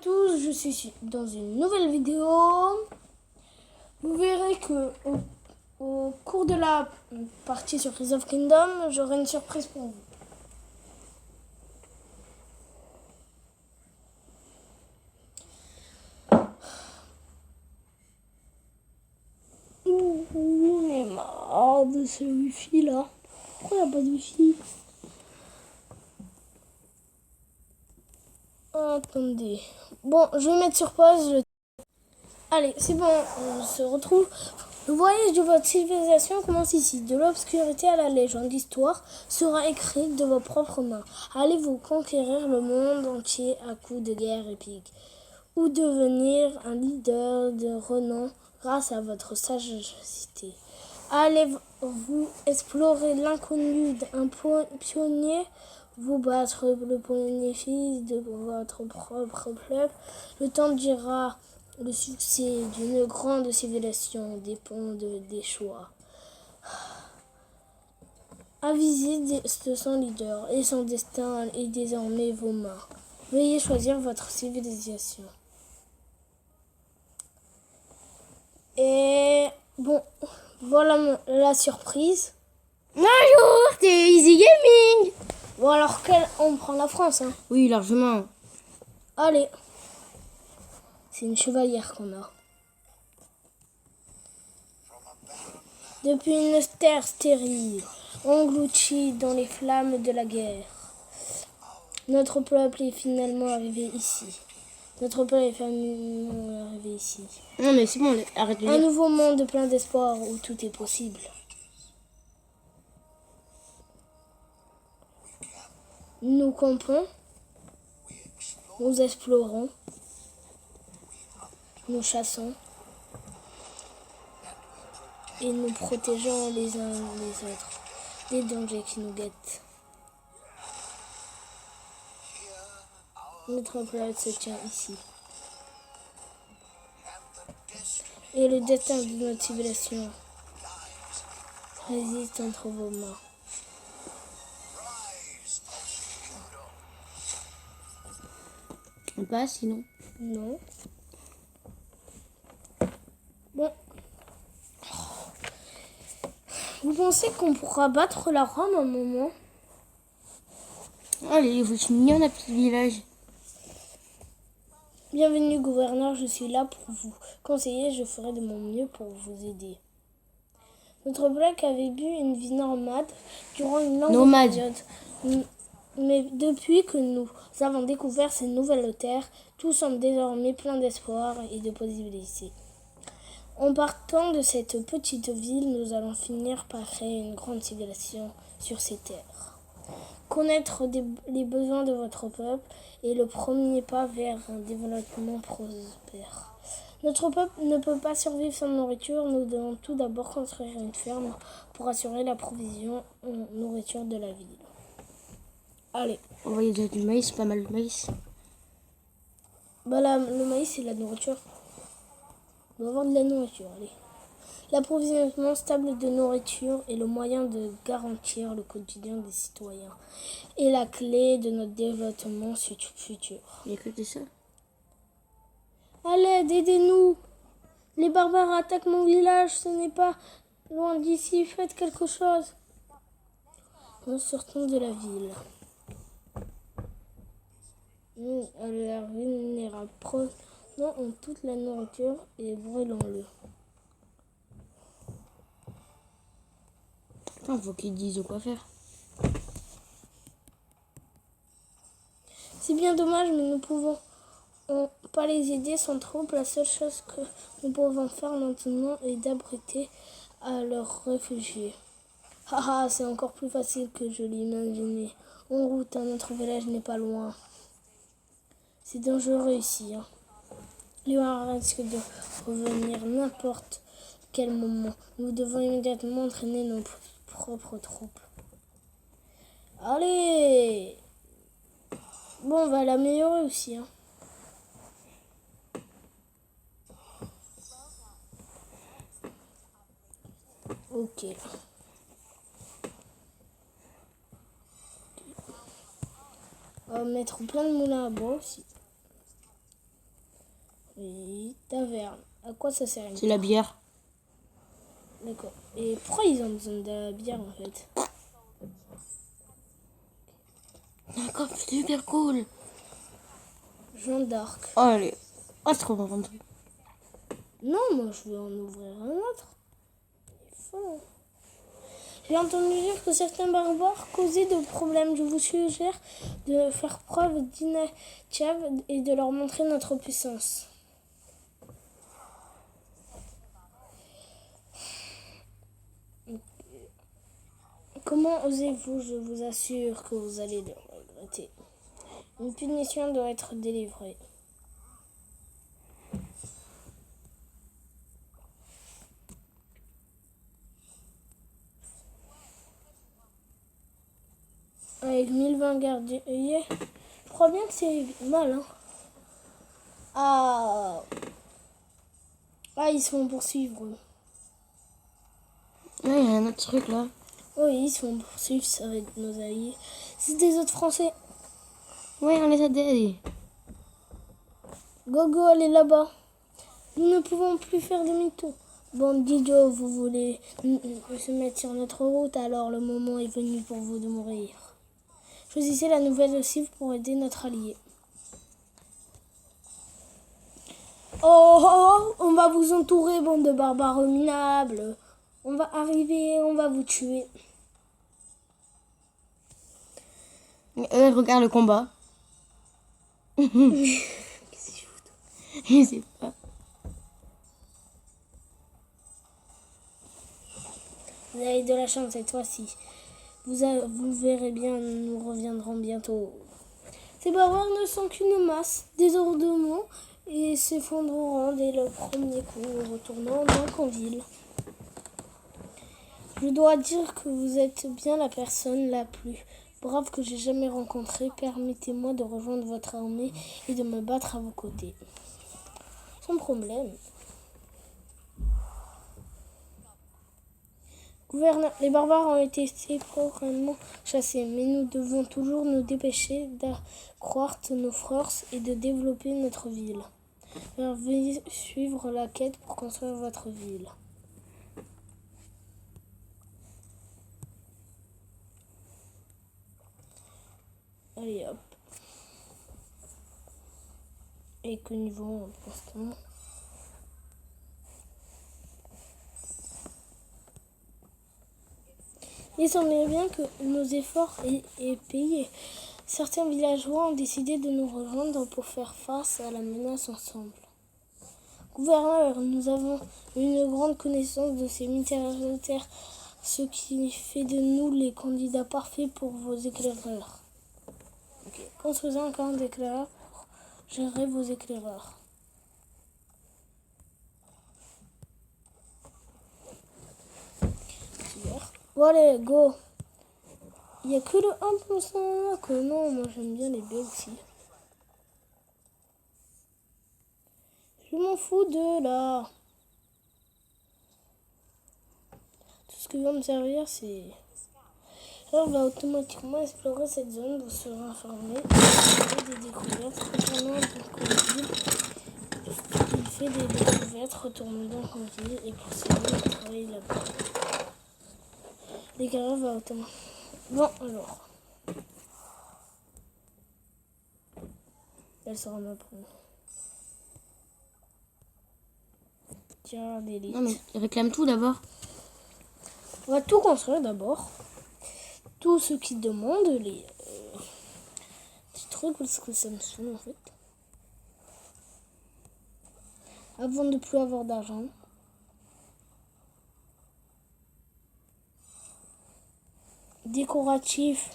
tous, je suis dans une nouvelle vidéo. Vous verrez que au cours de la partie sur Rise of Kingdom, j'aurai une surprise pour vous. On est marre de ce wifi là. Pourquoi il n'y a pas de wifi? Attendez. Bon, je vais mettre sur pause. Allez, c'est bon, on se retrouve. Le voyage de votre civilisation commence ici. De l'obscurité à la légende, l'histoire sera écrite de vos propres mains. Allez-vous conquérir le monde entier à coups de guerre épique ou devenir un leader de renom grâce à votre sagacité? Allez-vous explorer l'inconnu d'un pionnier, vous battre le bénéfice de votre propre peuple? Le temps dira. Le succès d'une grande civilisation dépend des choix. Avisez de son leader et son destin est désormais vos mains. Veuillez choisir votre civilisation. Et bon, voilà la surprise. Bonjour, c'est Easy Gaming. Bon alors, on prend la France, hein. Oui, largement. Allez. C'est une chevalière qu'on a. Depuis une terre stérile, engloutie dans les flammes de la guerre, notre peuple est finalement arrivé ici. Non mais c'est bon, arrête de Un lire. nouveau monde plein d'espoir où tout est possible. Nous campons, nous explorons, nous chassons et nous protégeons les uns les autres des dangers qui nous guettent. Notre planète se tient ici. Et le destin de notre civilisation réside entre vos mains. On passe sinon. Non. Bon. Vous pensez qu'on pourra battre la Rome à un moment? Allez, vous êtes mignon, un petit village. Bienvenue, gouverneur, je suis là pour vous conseiller, je ferai de mon mieux pour vous aider. Notre peuple avait eu une vie nomade durant une longue période. Mais depuis que nous avons découvert ces nouvelles terres, tout semble désormais plein d'espoir et de possibilités. En partant de cette petite ville, nous allons finir par créer une grande civilisation sur ces terres. Connaître les besoins de votre peuple est le premier pas vers un développement prospère. Notre peuple ne peut pas survivre sans nourriture. Nous devons tout d'abord construire une ferme pour assurer la provision en nourriture de la ville. Allez. On voyait déjà du maïs, pas mal de maïs. Le maïs, c'est la nourriture. On doit avoir de la nourriture, allez. L'approvisionnement stable de nourriture est le moyen de garantir le quotidien des citoyens et la clé de notre développement futur. Il y a que de ça. Allez, aidez-nous! Les barbares attaquent mon village, ce n'est pas loin d'ici, faites quelque chose. Nous sortons de la ville. Nous, à l'air vulnérable, prenons toute la nourriture et brûlons-le. Il faut qu'ils disent quoi faire. C'est bien dommage, mais nous pouvons pas les aider sans troupes. La seule chose que nous pouvons faire maintenant est d'abriter à leurs réfugiés. Haha, c'est encore plus facile que je l'imaginais. En route, notre village n'est pas loin. C'est dangereux ici. Les marins risquent de revenir n'importe quel moment. Nous devons immédiatement entraîner nos propres troupes. Allez! Bon, on va l'améliorer aussi. Ok. On va mettre plein de moulins à bois aussi. Oui, taverne. À quoi ça sert une C'est la bière. D'accord. Et pourquoi ils ont besoin de la bière en fait? D'accord, c'est super cool. Jean d'Arc. Oh, allez. Oh, c'est trop bon. Non, moi je veux en ouvrir un autre. Il faut. J'ai entendu dire que certains barbares causaient de problèmes. Je vous suggère de faire preuve d'initiative et de leur montrer notre puissance. Comment osez-vous? Je vous assure que vous allez le regretter. Une punition doit être délivrée. Avec 1020 gardiens, je crois bien que c'est mal. Hein. Ah, ils se font poursuivre. Ouais, il y a un autre truc là. Oui, ils se font poursuivre, ça va être nos alliés. C'est des autres Français. Ouais, on les a aidés. Gogo, allez là-bas. Nous ne pouvons plus faire demi-tour. Bande d'idiots, vous voulez se mettre sur notre route, alors le moment est venu pour vous de mourir. Choisissez la nouvelle cible pour aider notre allié. Oh, on va vous entourer, bande de barbares minables. On va arriver, on va vous tuer. Regarde le combat. Qu'est-ce que je fous? Je sais pas. Vous avez de la chance cette fois-ci. Vous verrez bien, nous reviendrons bientôt. Ces barbares ne sont qu'une masse, désordonnants et s'effondreront dès le premier coup, retournant donc en ville. Je dois dire que vous êtes bien la personne la plus brave que j'ai jamais rencontrée. Permettez-moi de rejoindre votre armée et de me battre à vos côtés. Sans problème. Gouverneur, les barbares ont été séparément chassés, mais nous devons toujours nous dépêcher d'accroître nos forces et de développer notre ville. Alors, veuillez suivre la quête pour construire votre ville. Allez hop. Et que niveau pour l'instant. Il semblait bien que nos efforts aient payé. Certains villageois ont décidé de nous rejoindre pour faire face à la menace ensemble. Gouverneur, nous avons une grande connaissance de ces militaires, ce qui fait de nous les candidats parfaits pour vos éclaireurs. Okay. Construisez un camp d'éclaireurs pour gérer vos éclaireurs. Super. Bon allez, go. Il n'y a que le 1% là que non, moi j'aime bien les B aussi. Je m'en fous de là. Tout ce qui va me servir, c'est... Alors, on va automatiquement explorer cette zone. Vous serez informé des découvertes. Retournons donc en ville. Il fait des découvertes. Retournons donc en ville et poursuivons le travail là-bas. Les carrières va automatiquement. Bon, alors. Elle sera ma première. Tiens, d'élite. Non, mais réclame tout d'abord. On va tout construire d'abord. Tout ce qui demande les petits trucs parce que ça me saoule en fait. Avant de plus avoir d'argent. Décoratif.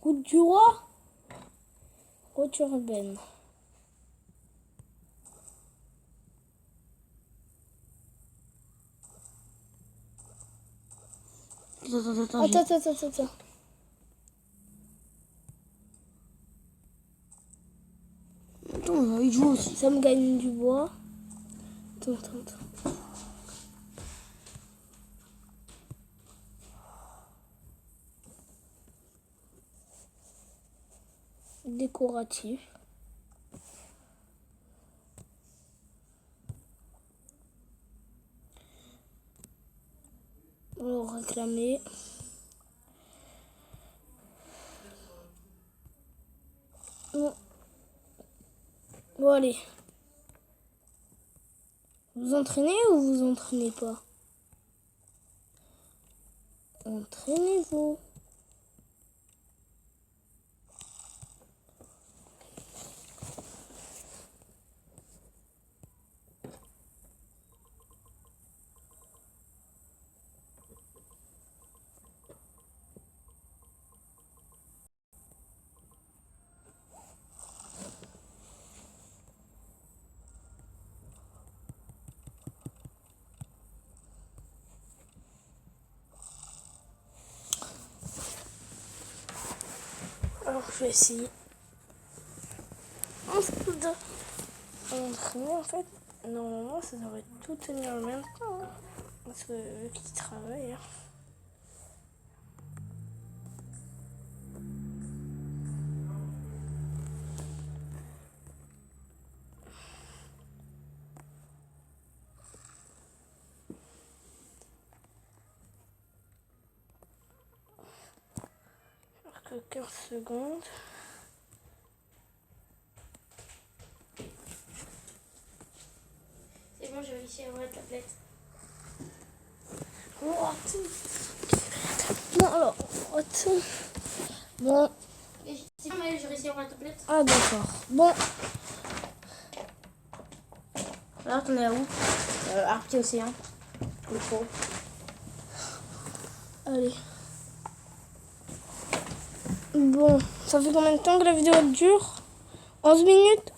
Goutte du roi. Route urbaine. Attends. Attends, il joue aussi. Ça me gagne du bois. Attends. Décoratif. On va le réclamer. Bon, allez. Vous entraînez ou vous entraînez pas? Entraînez-vous. Alors, je vais essayer. Entraîner, en fait, normalement, ça devrait tout tenir en même temps. Hein. Parce que vu qu'il travaille. Hein. Alors que 15 secondes. C'est bon, j'ai réussi à avoir la tablette. Oh, non, alors, attends. Bon. C'est bon, Maëlle, j'ai réussi à avoir la tablette. Ah, d'accord. Bon. Alors, t'en es à où? Arctic Océan. Le pro. Allez. Bon, ça fait combien de temps que la vidéo dure? 11 minutes?